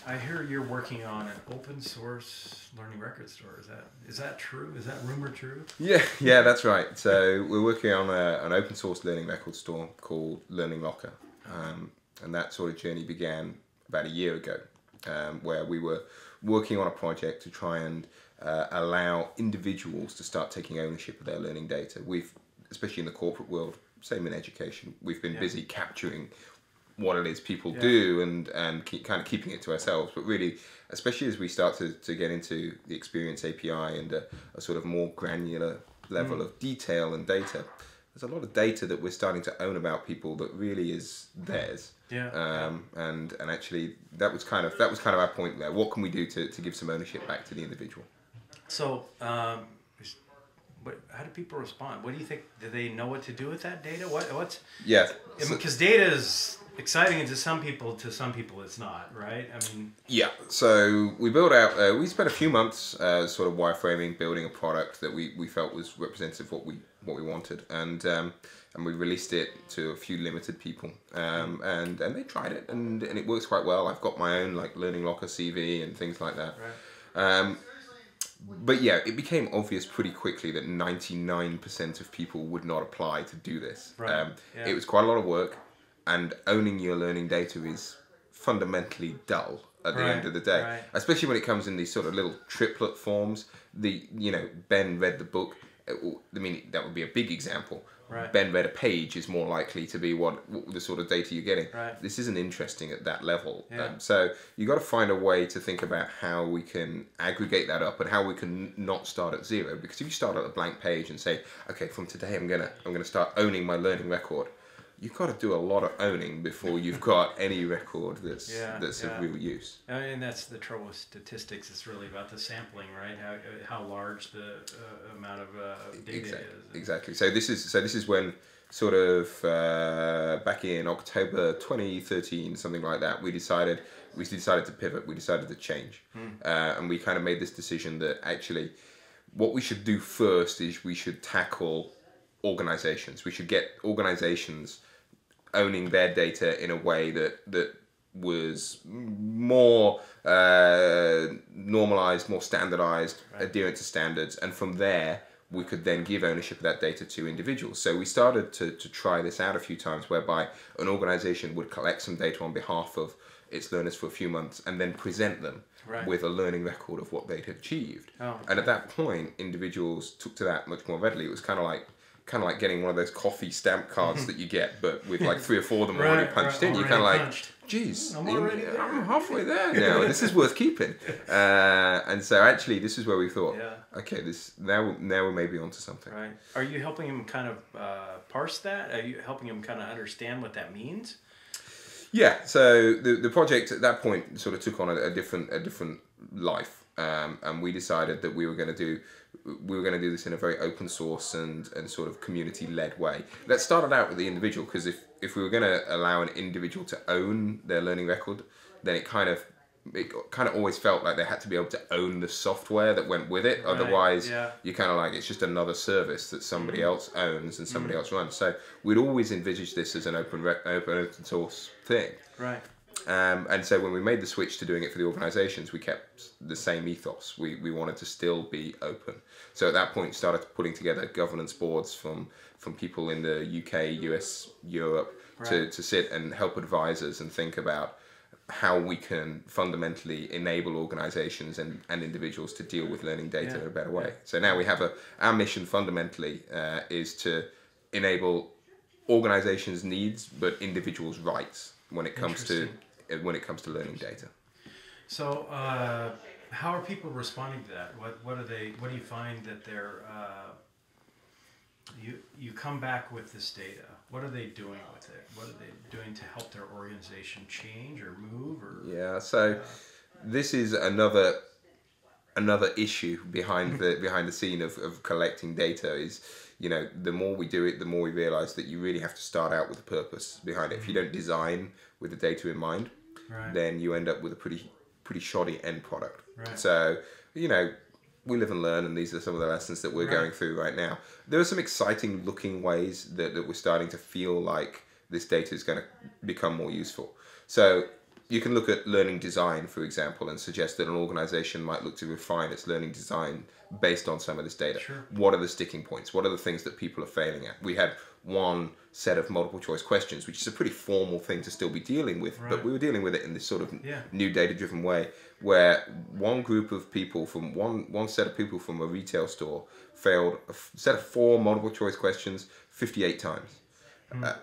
I hear you're working on an open source learning record store. Is that true? Is that rumor true? Yeah, that's right. So we're working on an open source learning record store called Learning Locker, and that sort of journey began about a year ago, where we were working on a project to try and allow individuals to start taking ownership of their learning data. Especially in the corporate world, same in education, we've been busy capturing what it is people do and kind of keeping it to ourselves. But really, especially as we start to get into the Experience API and a sort of more granular level of detail and data, there's a lot of data that we're starting to own about people that really is theirs. And actually, that was kind of our point there. What can we do to give some ownership back to the individual? So, how do people respond? What do you think? Do they know what to do with that data? What's because data is exciting to some people it's not, right? I mean, so we built out we spent a few months sort of wireframing, building a product that we felt was representative of what we wanted, and we released it to a few limited people, and they tried it, and it works quite well. I've got my own like Learning Locker CV and things like that. But yeah, it became obvious pretty quickly that 99% of people would not apply to do this. It was quite a lot of work, and owning your learning data is fundamentally dull at the end of the day, especially when it comes in these sort of little triplet forms. Ben read the book. I mean, that would be a big example. Ben read a page is more likely to be what the sort of data you're getting. This isn't interesting at that level. So you got to find a way to think about how we can aggregate that up and how we can not start at zero. Because if you start at a blank page and say, okay, from today I'm gonna start owning my learning record, you've got to do a lot of owning before you've got any record that's of real use. And that's the trouble with statistics. It's really about the sampling, right? How large the amount of data is. Exactly. So this is when sort of back in October 2013, something like that, we decided to pivot. We decided to change, and we kind of made this decision that actually, what we should do first is we should tackle organizations. We should get organizations owning their data in a way that was more normalized, more standardized, adherent to standards, and from there we could then give ownership of that data to individuals. So we started to try this out a few times, whereby an organization would collect some data on behalf of its learners for a few months and then present them with a learning record of what they'd achieved. And at that point, individuals took to that much more readily. It was kind of like getting one of those coffee stamp cards that you get, but with like 3 or 4 of them already punched in. You're kind of like, geez, I'm halfway there now. This is worth keeping. And so actually, this is where we thought, okay, now we're maybe onto something. Right. Are you helping him kind of parse that? Are you helping him kind of understand what that means? Yeah. So the project at that point sort of took on a different life, and we decided that we were going to do this in a very open source and sort of community led way. That started out with the individual, because if we were going to allow an individual to own their learning record, then it kind of always felt like they had to be able to own the software that went with it. Otherwise, you're kind of like, it's just another service that somebody else owns and somebody else runs. So we'd always envisaged this as an open source thing. Right. And so when we made the switch to doing it for the organizations, we kept the same ethos. We wanted to still be open. So at that point, started putting together governance boards from people in the UK, US, Europe, to sit and help advisors and think about how we can fundamentally enable organizations and individuals to deal with learning data in a better way. So now we have our mission fundamentally is to enable organizations' needs, but individuals' rights when it comes to learning data. So how are people responding to that? What do you find that they're you come back with this data? What are they doing with it? What are they doing to help their organization change or move? So this is another issue behind the scene of collecting data. Is, the more we do it, the more we realize that you really have to start out with a purpose behind it. If you don't design with the data in mind, then you end up with a pretty shoddy end product. So, we live and learn, and these are some of the lessons that we're going through right now. There are some exciting looking ways that we're starting to feel like this data is going to become more useful. So you can look at learning design, for example, and suggest that an organization might look to refine its learning design based on some of this data. Sure. What are the sticking points? What are the things that people are failing at? We had one set of multiple choice questions, which is a pretty formal thing to still be dealing with, but we were dealing with it in this sort of new data-driven way, where one group of people from one set of people from a retail store failed a set of 4 multiple choice questions 58 times.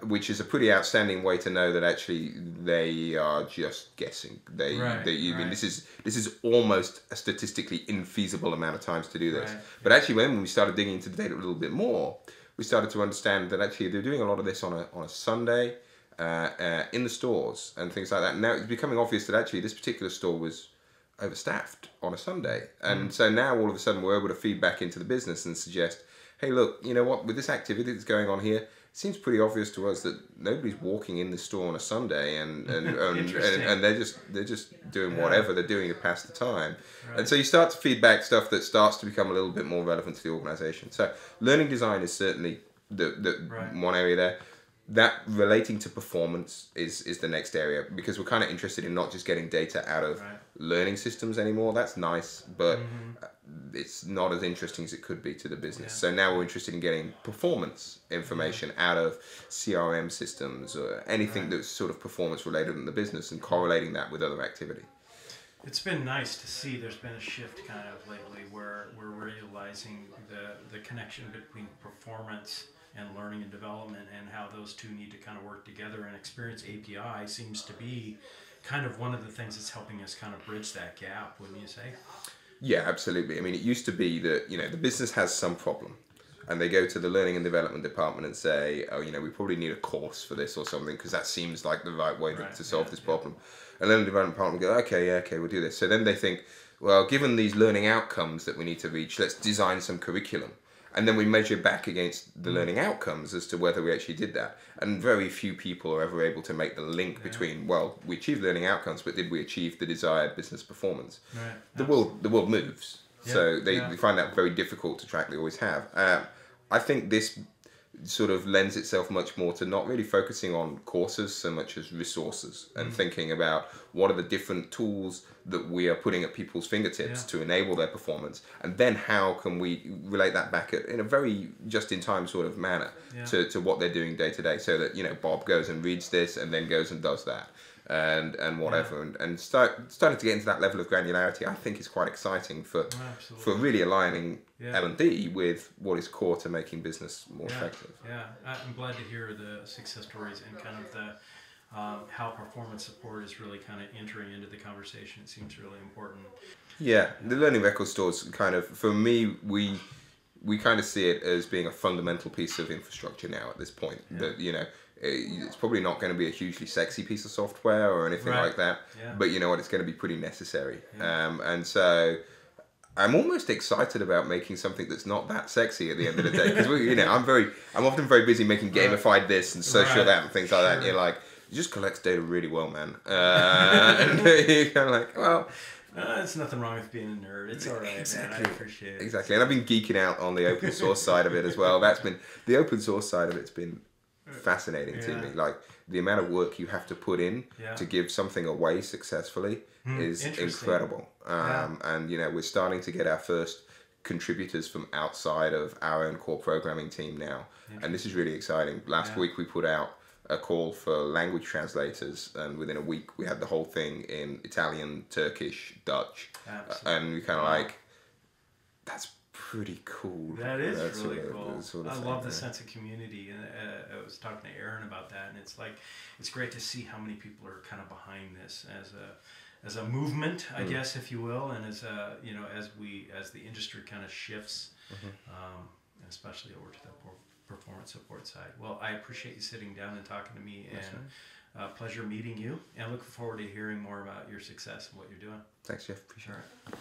Which is a pretty outstanding way to know that actually they are just guessing. I mean, this is almost a statistically infeasible amount of times to do this. Right. But actually, when we started digging into the data a little bit more, we started to understand that actually they're doing a lot of this on a Sunday in the stores and things like that. Now it's becoming obvious that actually this particular store was overstaffed on a Sunday, and so now all of a sudden we're able to feed back into the business and suggest, hey, look, you know what, with this activity that's going on here, it seems pretty obvious to us that nobody's walking in the store on a Sunday, and they're just doing whatever they're doing to pass the time. Right. And so you start to feed back stuff that starts to become a little bit more relevant to the organization. So learning design is certainly the one area there. That relating to performance is the next area, because we're kind of interested in not just getting data out of learning systems anymore. That's nice, but it's not as interesting as it could be to the business. So now we're interested in getting performance information out of CRM systems or anything that's sort of performance related in the business and correlating that with other activity. It's been nice to see there's been a shift kind of lately where we're realizing the connection between performance and learning and development, and how those two need to kind of work together. And Experience API seems to be kind of one of the things that's helping us kind of bridge that gap, wouldn't you say? Yeah, absolutely. I mean, it used to be that, you know, the business has some problem and they go to the learning and development department and say, oh, you know, we probably need a course for this or something, because that seems like the right way to solve this problem. And then the development department go, okay, we'll do this. So then they think, well, given these learning outcomes that we need to reach, let's design some curriculum. And then we measure back against the learning outcomes as to whether we actually did that. And very few people are ever able to make the link between, well, we achieved learning outcomes, but did we achieve the desired business performance? Right. The world moves. Yeah. So they find that very difficult to track. They always have. I think this sort of lends itself much more to not really focusing on courses so much as resources, and thinking about what are the different tools that we are putting at people's fingertips to enable their performance, and then how can we relate that back in a very just-in-time sort of manner to what they're doing day to day, so that, you know, Bob goes and reads this and then goes and does that and whatever, and starting to get into that level of granularity, I think is quite exciting for really aligning L&D with what is core to making business more effective. Yeah, I'm glad to hear the success stories and kind of the how performance support is really kind of entering into the conversation. It seems really important. Yeah, the learning record stores kind of, for me, we kind of see it as being a fundamental piece of infrastructure now at this point. That, you know, it's probably not going to be a hugely sexy piece of software or anything like that, but you know what, it's going to be pretty necessary. And so I'm almost excited about making something that's not that sexy at the end of the day, because you know, I'm often very busy making gamified this and social that and things like that. And you're like, it just collects data really well, man. And you're kind of like, well, there's nothing wrong with being a nerd. It's all right, man. I appreciate it. Exactly. And I've been geeking out on the open source side of it as well. The open source side of it's been fascinating to me. Like, the amount of work you have to put in to give something away successfully is incredible. And, you know, we're starting to get our first contributors from outside of our own core programming team now. And this is really exciting. Last week we put out a call for language translators, and within a week we had the whole thing in Italian, Turkish, Dutch. And we kind of like, that's pretty cool. That is really cool. I love the sense of community, and I was talking to Aaron about that, and it's like, it's great to see how many people are kind of behind this as a movement, I guess, if you will, and as a, you know, as the industry kind of shifts, especially over to the performance support side. Well, I appreciate you sitting down and talking to me, and pleasure meeting you, and looking forward to hearing more about your success and what you're doing. Thanks, Jeff. Appreciate it.